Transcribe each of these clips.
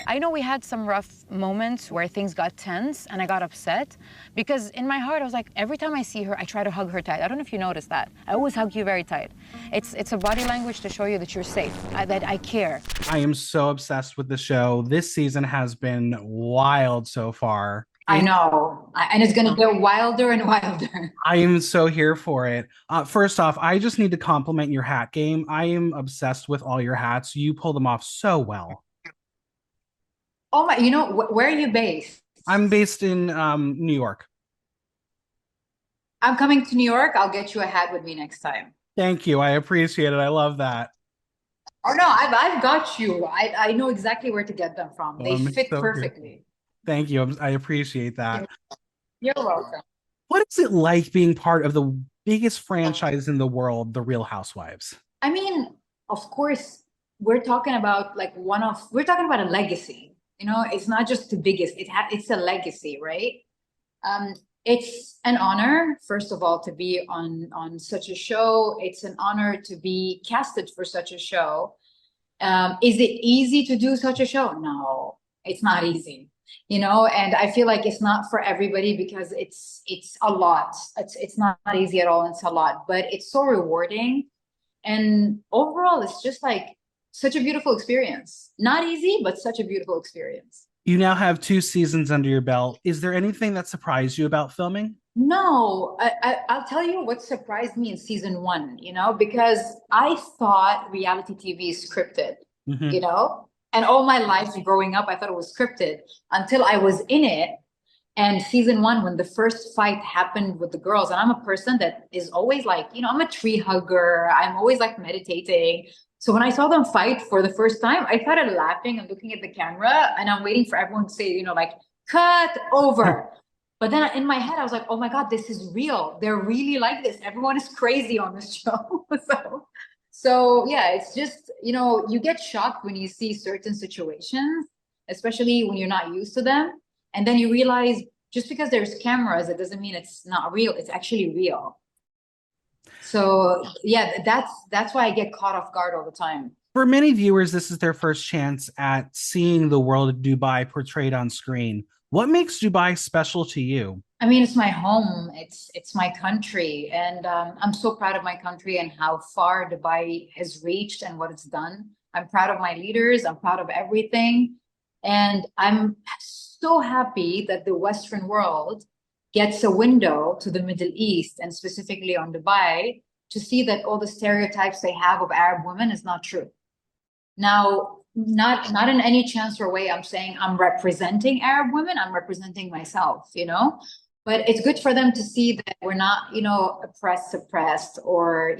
I know we had some rough moments where things got tense and I got upset because in my heart I was like, every time I see her, I try to hug her tight. I don't know if you noticed that. I always hug you very tight. It's a body language to show you that you're safe, that I care. I am so obsessed with the show. This season has been wild so far. I know. And it's going to get wilder and wilder. I am so here for it. First off, I just need to compliment your hat game. I am obsessed with all your hats. You pull them off so well. Oh my, where are you based? I'm based in New York. I'm coming to New York. I'll get you a hat with me next time. Thank you. I appreciate it. I love that. Oh no, I've got you. I know exactly where to get them from. They fit So here. perfectly. Thank you. I appreciate that. You're welcome. What is it like being part of the biggest franchise in the world, The Real Housewives? I mean, of course, we're talking about we're talking about a legacy. It's not just the biggest. It's a legacy, right? Um, it's an honor, first of all, to be on such a show. It's an honor to be casted for such a show. Is it easy to do such a show? No, it's not easy. And I feel like it's not for everybody because it's a lot. It's not easy at all. It's a lot, but it's so rewarding. And overall, it's just like such a beautiful experience. Not easy, but such a beautiful experience. You now have 2 seasons under your belt. Is there anything that surprised you about filming? No, I'll tell you what surprised me in season one, because I thought reality TV is scripted, Mhm. you know, and all my life growing up, I thought it was scripted until I was in it. And season one, when the first fight happened with the girls, and I'm a person that is always like, I'm a tree hugger. I'm always like meditating. So when I saw them fight for the first time, I started laughing and looking at the camera, and I'm waiting for everyone to say, like, cut over. But then in my head, I was like, oh my God, this is real. They're really like this. Everyone is crazy on this show. So yeah, it's just, you get shocked when you see certain situations, especially when you're not used to them. And then you realize just because there's cameras, it doesn't mean it's not real. It's actually real. So yeah, that's why I get caught off guard all the time. For many viewers, this is their first chance at seeing the world of Dubai portrayed on screen. What makes Dubai special to you? I mean, it's my home. It's my country, and I'm so proud of my country and how far Dubai has reached and what it's done. I'm proud of my leaders. I'm proud of everything, and I'm so happy that the Western world gets a window to the Middle East and specifically on Dubai to see that all the stereotypes they have of Arab women is not true. Now, not in any chance or way I'm saying I'm representing Arab women, I'm representing myself, but it's good for them to see that we're not, oppressed, suppressed, or,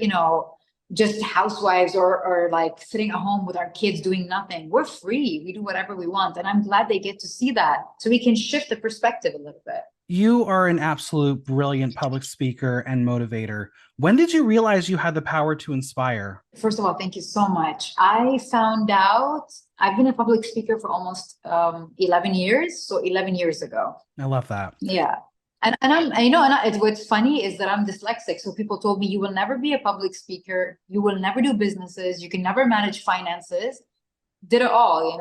just housewives or like sitting at home with our kids doing nothing. We're free. We do whatever we want. And I'm glad they get to see that so we can shift the perspective a little bit. You are an absolute brilliant public speaker and motivator. When did you realize you had the power to inspire? First of all, thank you so much. I found out I've been a public speaker for almost 11 years. So 11 years ago. I love that. Yeah. And what's funny is that I'm dyslexic. So people told me, you will never be a public speaker. You will never do businesses. You can never manage finances. Did it all,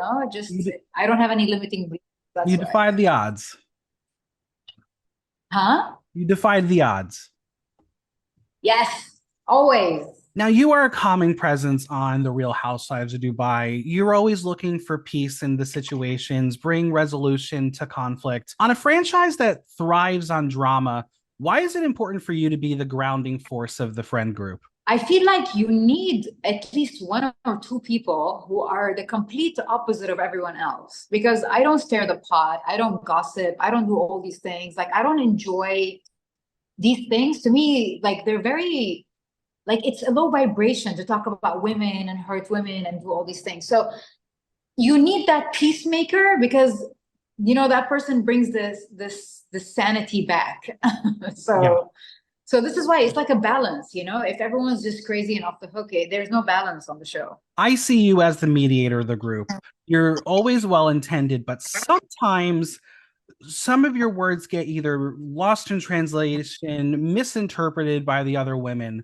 I don't have any limiting beliefs. You That's why. defied the odds. Huh? You defied the odds. Yes, always. Now, you are a calming presence on The Real Housewives of Dubai. You're always looking for peace in the situations, bring resolution to conflict. On a franchise that thrives on drama, why is it important for you to be the grounding force of the friend group? I feel like you need at least one or two people who are the complete opposite of everyone else. Because I don't stir the pot, I don't gossip, I don't do all these things. Like, I don't enjoy these things. To me, like, they're very, like, it's a low vibration to talk about women and hurt women and do all these things. So you need that peacemaker because that person brings this sanity back. So Yeah. so this is why it's like a balance. If everyone's just crazy and off the hook, there's no balance on the show. I see you as the mediator of the group. You're always well intended, but sometimes some of your words get either lost in translation, misinterpreted by the other women.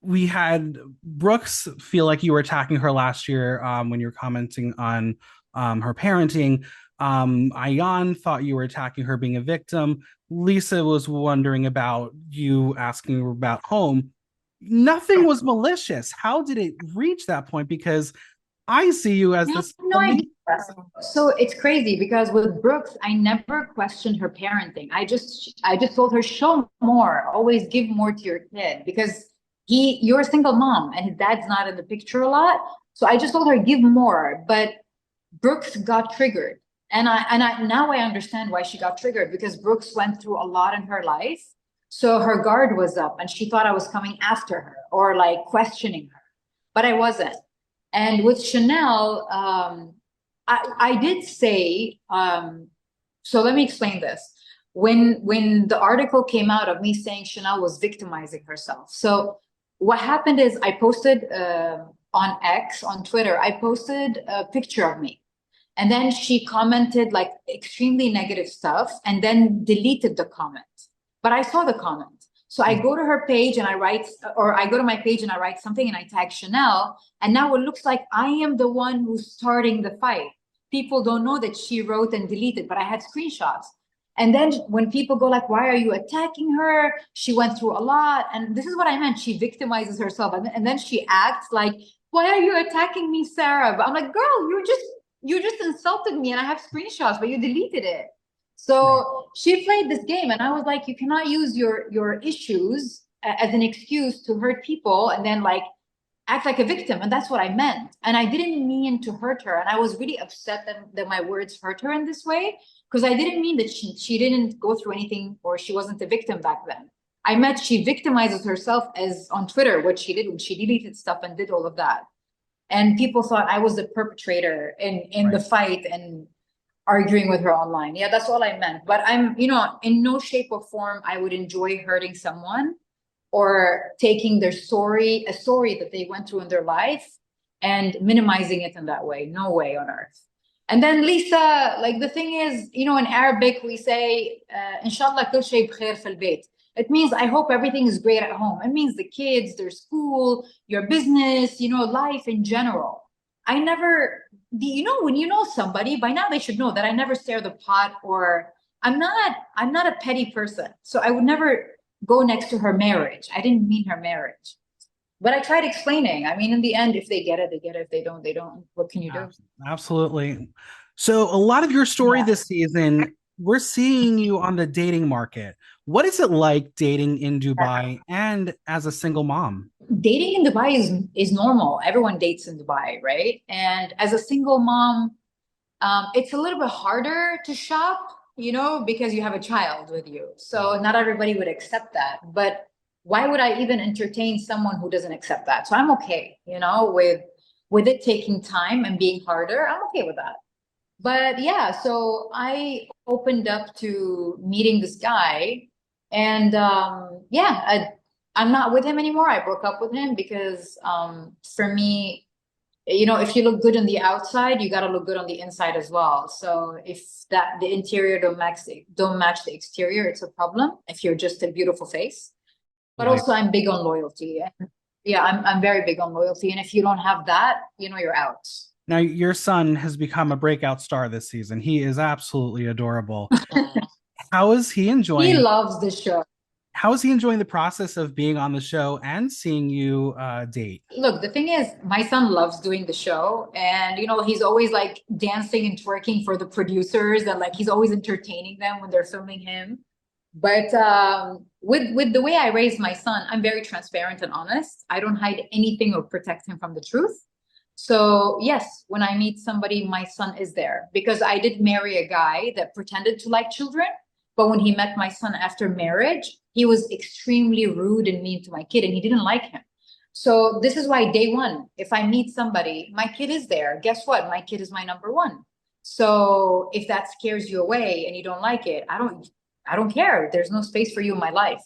We had Brooks feel like you were attacking her last year when you were commenting on her parenting. Ayan thought you were attacking her being a victim. Lisa was wondering about you asking her about home. Nothing was malicious. How did it reach that point? Because I see you as I have this no idea. So it's crazy because with Brooks, I never questioned her parenting. I just told her, show more, always give more to your kid because you're a single mom and his dad's not in the picture a lot. So I just told her, give more. But Brooks got triggered. And I now I understand why she got triggered because Brooks went through a lot in her life. So her guard was up and she thought I was coming after her or like questioning her, but I wasn't. And with Chanel, I did say, so let me explain this. When the article came out of me saying Chanel was victimizing herself. So what happened is I posted on X, on Twitter, I posted a picture of me. And then she commented like extremely negative stuff and then deleted the comment. But I saw the comment. So I go to her page and I write, or I go to my page and I write something and I tag Chanel. And now it looks like I am the one who's starting the fight. People don't know that she wrote and deleted, but I had screenshots. And then when people go like, why are you attacking her? She went through a lot. And this is what I meant. She victimizes herself. And then she acts like, why are you attacking me, Sarah? But I'm like, girl, you just insulted me and I have screenshots, but you deleted it. So she played this game and I was like, you cannot use your issues as an excuse to hurt people and then like act like a victim. And that's what I meant. And I didn't mean to hurt her. And I was really upset that my words hurt her in this way because I didn't mean that she didn't go through anything or she wasn't a victim back then. I meant she victimizes herself as on Twitter, what she did when she deleted stuff and did all of that. And people thought I was the perpetrator in the fight and arguing with her online. Yeah, that's all I meant. But I'm, in no shape or form I would enjoy hurting someone or taking their story, a story that they went through in their life and minimizing it in that way. No way on earth. And then Lisa, like the thing is, in Arabic we say, Inshallah kul shay bkhair fil bayt. It means I hope everything is great at home. It means the kids, their school, your business, life in general. I never, when you know somebody, by now they should know that I never stir the pot or I'm not a petty person. So I would never go next to her marriage. I didn't mean her marriage. But I tried explaining. I mean, in the end, if they get it, they get it. If they don't, they don't. What can you do? Absolutely. So a lot of your story this season, we're seeing you on the dating market. What is it like dating in Dubai and as a single mom? Dating in Dubai is normal. Everyone dates in Dubai, right? And as a single mom, it's a little bit harder to shop, because you have a child with you. So not everybody would accept that. But why would I even entertain someone who doesn't accept that? So I'm okay, with it taking time and being harder. I'm okay with that. But yeah, so I opened up to meeting this guy and I'm not with him anymore. I broke up with him because for me, if you look good on the outside, you got to look good on the inside as well. So if the interior don't match the exterior, it's a problem if you're just a beautiful face. But also I'm big on loyalty. Yeah, I'm very big on loyalty. And if you don't have that, you're out. Now, your son has become a breakout star this season. He is absolutely adorable. How is he enjoying? He loves the show. How is he enjoying the process of being on the show and seeing you date? Look, the thing is, my son loves doing the show, and he's always like dancing and twerking for the producers, and like he's always entertaining them when they're filming him. But with the way I raise my son, I'm very transparent and honest. I don't hide anything or protect him from the truth. So yes, when I meet somebody, my son is there because I did marry a guy that pretended to like children. But when he met my son after marriage, he was extremely rude and mean to my kid and he didn't like him. So this is why day one, if I meet somebody, my kid is there. Guess what? My kid is my number one. So if that scares you away and you don't like it, I don't care. There's no space for you in my life.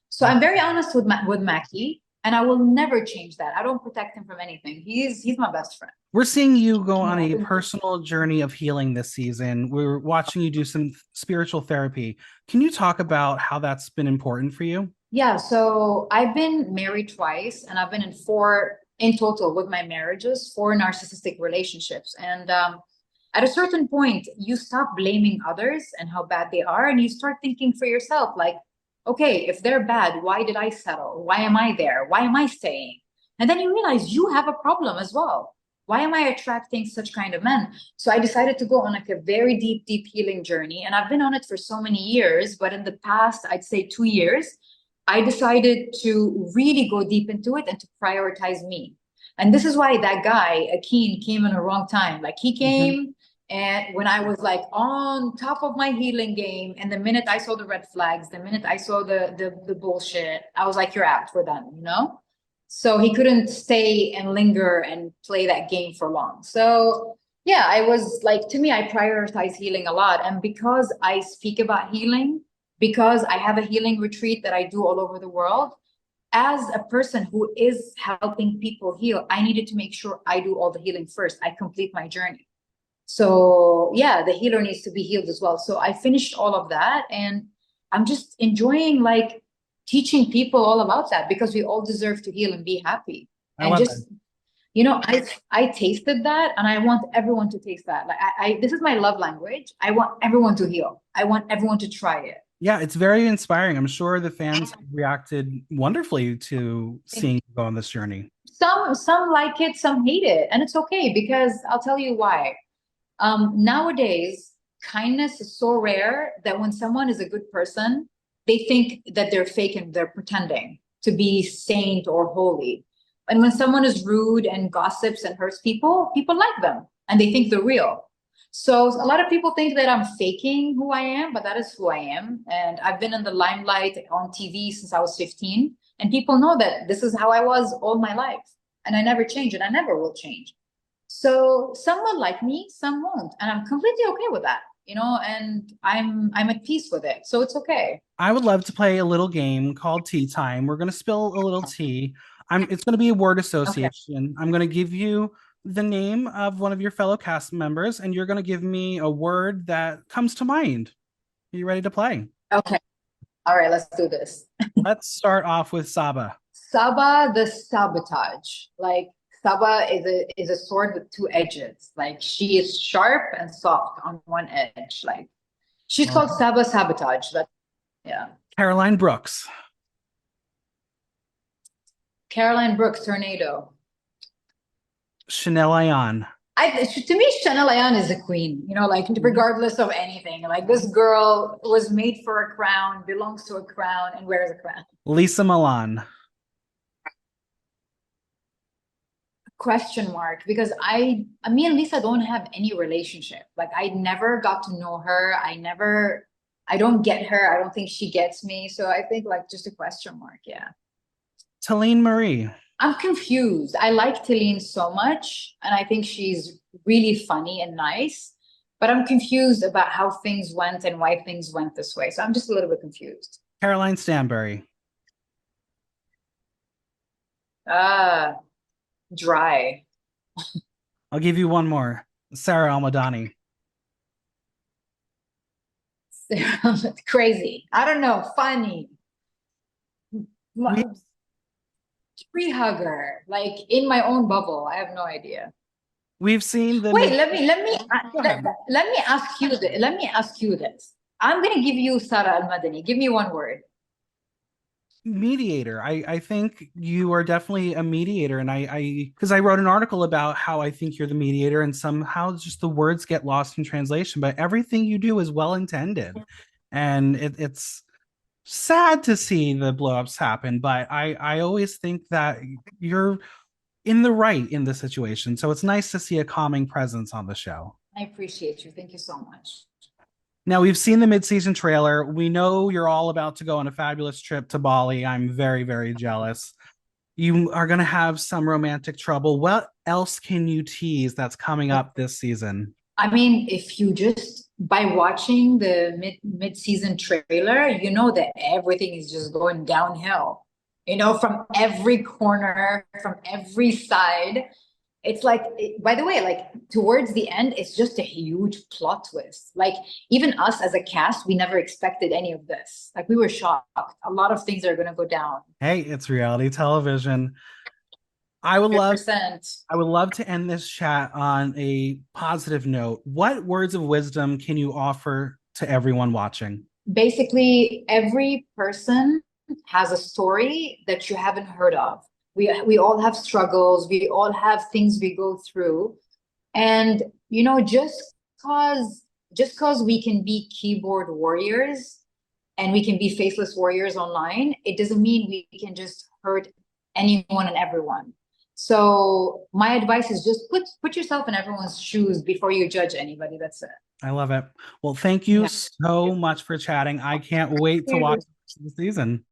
So I'm very honest with Mackie. And I will never change that. I don't protect him from anything. He's my best friend. We're seeing you go on a personal journey of healing this season. We're watching you do some spiritual therapy. Can you talk about how that's been important for you? Yeah, so I've been married twice and I've been in 4 in total with my marriages, 4 narcissistic relationships. And At a certain point, you stop blaming others and how bad they are, and you start thinking for yourself, like, okay, if they're bad, why did I settle? Why am I there? Why am I staying? And then you realize you have a problem as well. Why am I attracting such kind of men? So I decided to go on like a very deep, deep healing journey. And I've been on it for so many years, but in the past, I'd say 2 years, I decided to really go deep into it and to prioritize me. And this is why that guy, Akeen, came in a wrong time. Like he came and when I was like on top of my healing game, and the minute I saw the red flags, the minute I saw the bullshit, I was like, you're out, we're done, you know? So he couldn't stay and linger and play that game for long. So yeah, I was like, to me, I prioritize healing a lot. And because I speak about healing, because I have a healing retreat that I do all over the world, as a person who is helping people heal, I needed to make sure I do all the healing first. I complete my journey. So yeah, the healer needs to be healed as well. So I finished all of that, and I'm just enjoying like teaching people all about that, because we all deserve to heal and be happy. I And love just, it. you know, I tasted that, and I want everyone to taste that. Like I this is my love language. I want everyone to heal. I want everyone to try it. Yeah, it's very inspiring. I'm sure the fans have reacted wonderfully to seeing you go on this journey. Some like it, some hate it, and it's okay, because I'll tell you why. Nowadays, kindness is so rare that when someone is a good person, they think that they're fake and they're pretending to be saint or holy. And when someone is rude and gossips and hurts people, people like them and they think they're real. So a lot of people think that I'm faking who I am, but that is who I am. And I've been in the limelight on TV since I was 15. And people know that this is how I was all my life. And I never change, and I never will change. So some will like me, some won't. And I'm completely okay with that, you know, and I'm at peace with it. So it's okay. I would love to play a little game called Tea Time. We're going to spill a little tea. It's going to be a word Okay. association. I'm going to give you the name of one of your fellow cast members, and you're going to give me a word that comes to mind. Are you ready to play? Okay. All right, let's do this. Let's start off with Saba. Saba the sabotage. Like Saba is a sword with two edges. Like she is sharp and soft on one edge. Like she's All called right. Saba sabotage. But yeah. Caroline Brooks. Caroline Brooks, tornado. Chanel Ayan. To me, Chanel Ayan is a queen, you know, like regardless of anything. Like this girl was made for a crown, belongs to a crown, and wears a crown. Lisa Milan. Question mark, because me and Lisa don't have any relationship. Like I never got to know her. I don't get her. I don't think she gets me. So I think like just a question mark. Yeah. Talene Marie. I'm confused. I like Tilene so much, and I think she's really funny and nice, but I'm confused about how things went and why things went this way. So I'm just a little bit confused. Caroline Stanbury. Dry. I'll give you one more. Sara Al Madani. Crazy. I don't know. Funny. We, Tree hugger. Like in my own bubble. I have no idea. we've seen the Wait, mid- Go ahead. let me ask you this. Let me ask you this. I'm gonna give you Sara Al Madani. Give me one word. mediator. I think you are definitely a mediator, and I because I wrote an article about how I think you're the mediator, and somehow just the words get lost in translation, but everything you do is well intended, and it's sad to see the blowups happen, but I always think that you're in the right in this situation, so it's nice to see a calming presence on the show. I appreciate you. Thank you so much. Now, we've seen the mid-season trailer. We know you're all about to go on a fabulous trip to Bali. I'm very, very jealous. You are going to have some romantic trouble. What else can you tease that's coming up this season? I mean, if you just by watching the mid-season trailer, you know that everything is just going downhill. You know, from every corner, from every side. It's like, by the way, like towards the end, it's just a huge plot twist. Like even us as a cast, we never expected any of this. Like we were shocked. A lot of things are going to go down. Hey, it's reality television. I would love 100%. I would love to end this chat on a positive note. What words of wisdom can you offer to everyone watching? Basically, every person has a story that you haven't heard of. We all have struggles, we all have things we go through. And just cause we can be keyboard warriors and we can be faceless warriors online, it doesn't mean we can just hurt anyone and everyone. So my advice is just put yourself in everyone's shoes before you judge anybody. That's it. I love it. Well, thank you Yeah. so much for chatting. I can't wait to watch the season.